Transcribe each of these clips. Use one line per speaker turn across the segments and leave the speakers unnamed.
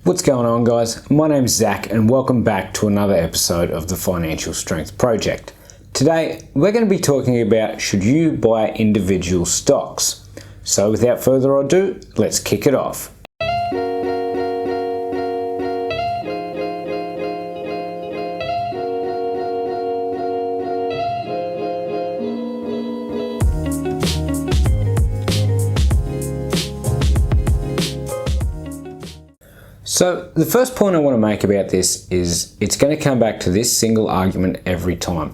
What's going on, guys? My name's Zach and welcome back to another episode of the Financial Strength Project. Today we're going to be talking about should you buy individual stocks. So without further ado, let's kick it off. So the first point I want to make about this is it's going to come back to this single argument every time.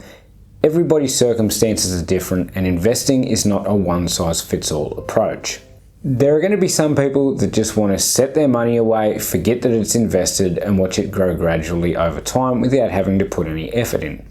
Everybody's circumstances are different and investing is not a one-size-fits-all approach. There are going to be some people that just want to set their money away, forget that it's invested and watch it grow gradually over time without having to put any effort in.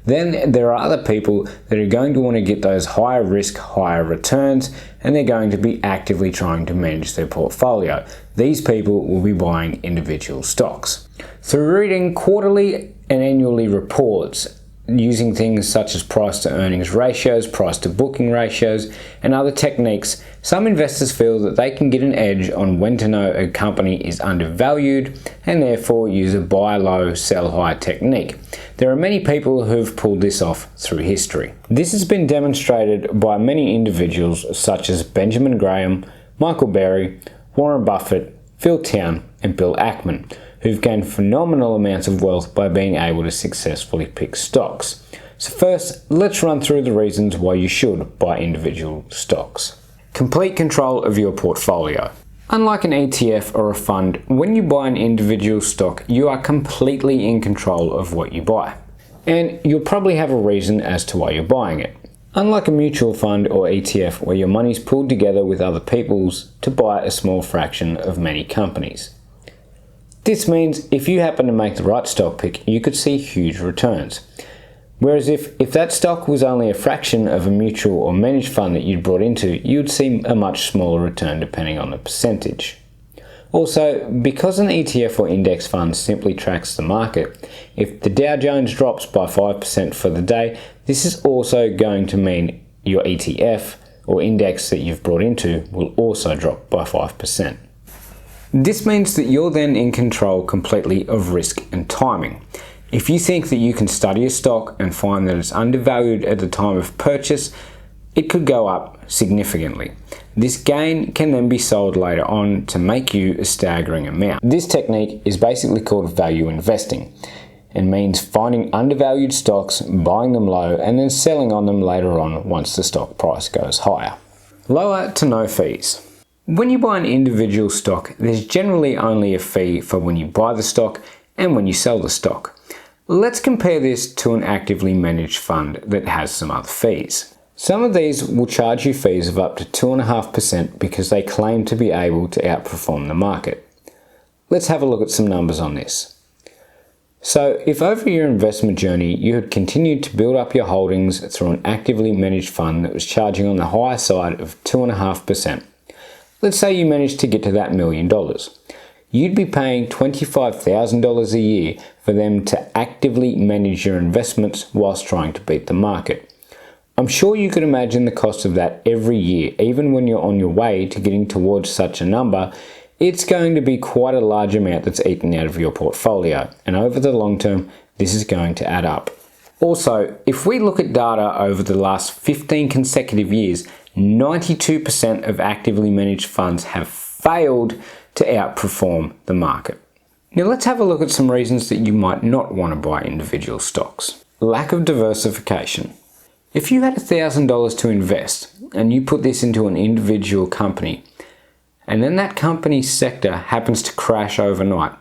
Then there are other people that are going to want to get those higher risk, higher returns, and they're going to be actively trying to manage their portfolio. These people will be buying individual stocks. Through reading quarterly and annually reports, using things such as price to earnings ratios, price to booking ratios, and other techniques, some investors feel that they can get an edge on when to know a company is undervalued and therefore use a buy low, sell high technique. There are many people who've pulled this off through history. This has been demonstrated by many individuals such as Benjamin Graham, Michael Berry, Warren Buffett, Phil Town, and Bill Ackman, who've gained phenomenal amounts of wealth by being able to successfully pick stocks. So first, let's run through the reasons why you should buy individual stocks. Complete control of your portfolio. Unlike an ETF or a fund, when you buy an individual stock, you are completely in control of what you buy. And you'll probably have a reason as to why you're buying it. Unlike a mutual fund or ETF where your money's pooled together with other people's to buy a small fraction of many companies. This means if you happen to make the right stock pick, you could see huge returns. Whereas if that stock was only a fraction of a mutual or managed fund that you'd brought into, you'd see a much smaller return depending on the percentage. Also, because an ETF or index fund simply tracks the market, if the Dow Jones drops by 5% for the day, this is also going to mean your ETF or index that you've brought into will also drop by 5%. This means that you're then in control completely of risk and timing. If you think that you can study a stock and find that it's undervalued at the time of purchase, it could go up significantly. This gain can then be sold later on to make you a staggering amount. This technique is basically called value investing and means finding undervalued stocks, buying them low, and then selling on them later on once the stock price goes higher. Lower to no fees. When you buy an individual stock, there's generally only a fee for when you buy the stock and when you sell the stock. Let's compare this to an actively managed fund that has some other fees. Some of these will charge you fees of up to 2.5% because they claim to be able to outperform the market. Let's have a look at some numbers on this. So if over your investment journey you had continued to build up your holdings through an actively managed fund that was charging on the higher side of 2.5%, let's say you managed to get to that $1 million. You'd be paying $25,000 a year for them to actively manage your investments whilst trying to beat the market. I'm sure you could imagine the cost of that every year. Even when you're on your way to getting towards such a number, it's going to be quite a large amount that's eaten out of your portfolio. And over the long term, this is going to add up. Also, if we look at data over the last 15 consecutive years, 92% of actively managed funds have failed to outperform the market. Now let's have a look at some reasons that you might not want to buy individual stocks. Lack of diversification. If you had $1,000 to invest and you put this into an individual company and then that company's sector happens to crash overnight,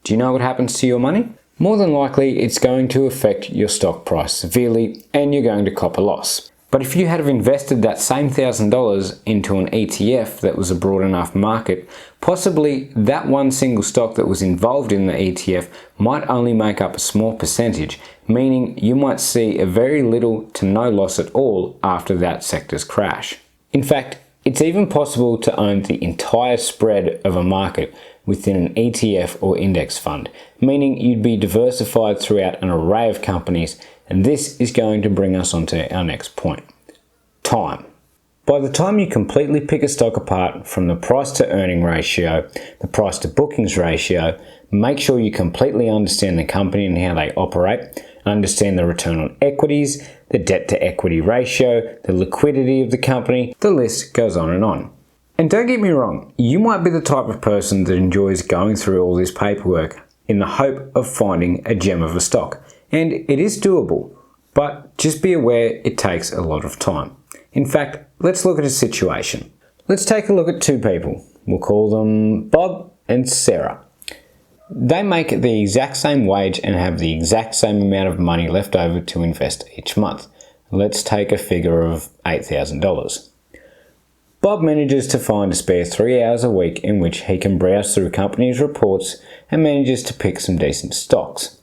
do you know what happens to your money? More than likely it's going to affect your stock price severely and you're going to cop a loss. But if you had invested that same $1,000 into an ETF that was a broad enough market, possibly that one single stock that was involved in the ETF might only make up a small percentage, meaning you might see a very little to no loss at all after that sector's crash. In fact, it's even possible to own the entire spread of a market within an ETF or index fund, meaning you'd be diversified throughout an array of companies. And this is going to bring us on to our next point. Time. By the time you completely pick a stock apart from the price to earning ratio, the price to bookings ratio, make sure you completely understand the company and how they operate, understand the return on equities, the debt to equity ratio, the liquidity of the company, the list goes on and on. And don't get me wrong, you might be the type of person that enjoys going through all this paperwork in the hope of finding a gem of a stock. And it is doable, but just be aware it takes a lot of time. In fact, let's look at a situation. Let's take a look at two people. We'll call them Bob and Sarah. They make the exact same wage and have the exact same amount of money left over to invest each month. Let's take a figure of $8,000. Bob manages to find a spare 3 hours a week in which he can browse through companies' reports and manages to pick some decent stocks.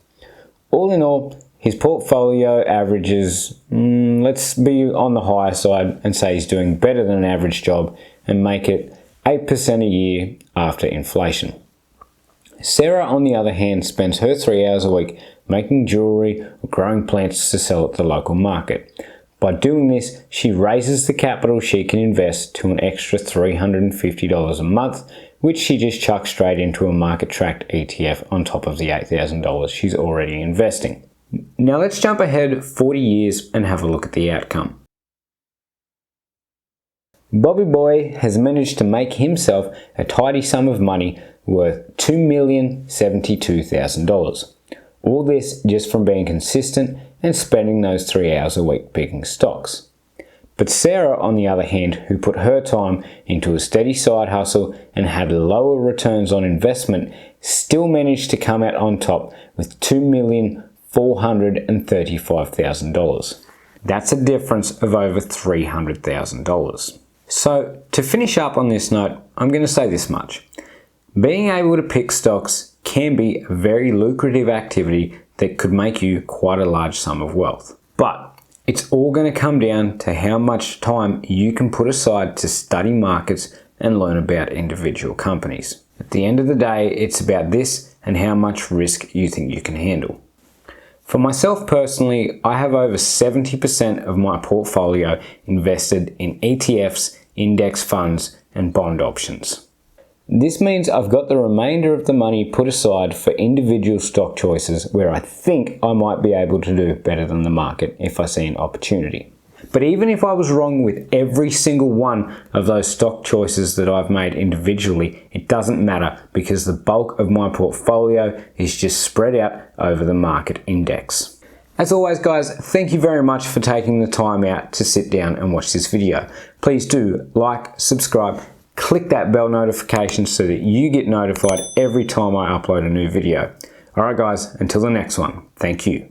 All in all, his portfolio averages, let's be on the higher side and say he's doing better than an average job and make it 8% a year after inflation. Sarah, on the other hand, spends her 3 hours a week making jewellery or growing plants to sell at the local market. By doing this, she raises the capital she can invest to an extra $350 a month, which she just chucks straight into a market-tracked ETF on top of the $8,000 she's already investing. Now let's jump ahead 40 years and have a look at the outcome. Bobby Boy has managed to make himself a tidy sum of money worth $2,072,000. All this just from being consistent and spending those 3 hours a week picking stocks. But Sarah, on the other hand, who put her time into a steady side hustle and had lower returns on investment, still managed to come out on top with $2,435,000. That's a difference of over $300,000. So, to finish up on this note, I'm going to say this much. Being able to pick stocks can be a very lucrative activity that could make you quite a large sum of wealth. But it's all going to come down to how much time you can put aside to study markets and learn about individual companies. At the end of the day, it's about this and how much risk you think you can handle. For myself personally, I have over 70% of my portfolio invested in ETFs, index funds, and bond options. This means I've got the remainder of the money put aside for individual stock choices where I think I might be able to do better than the market if I see an opportunity. But even if I was wrong with every single one of those stock choices that I've made individually, it doesn't matter because the bulk of my portfolio is just spread out over the market index. As always guys, thank you very much for taking the time out to sit down and watch this video. Please do like, subscribe, click that bell notification so that you get notified every time I upload a new video. Alright guys, until the next one, thank you.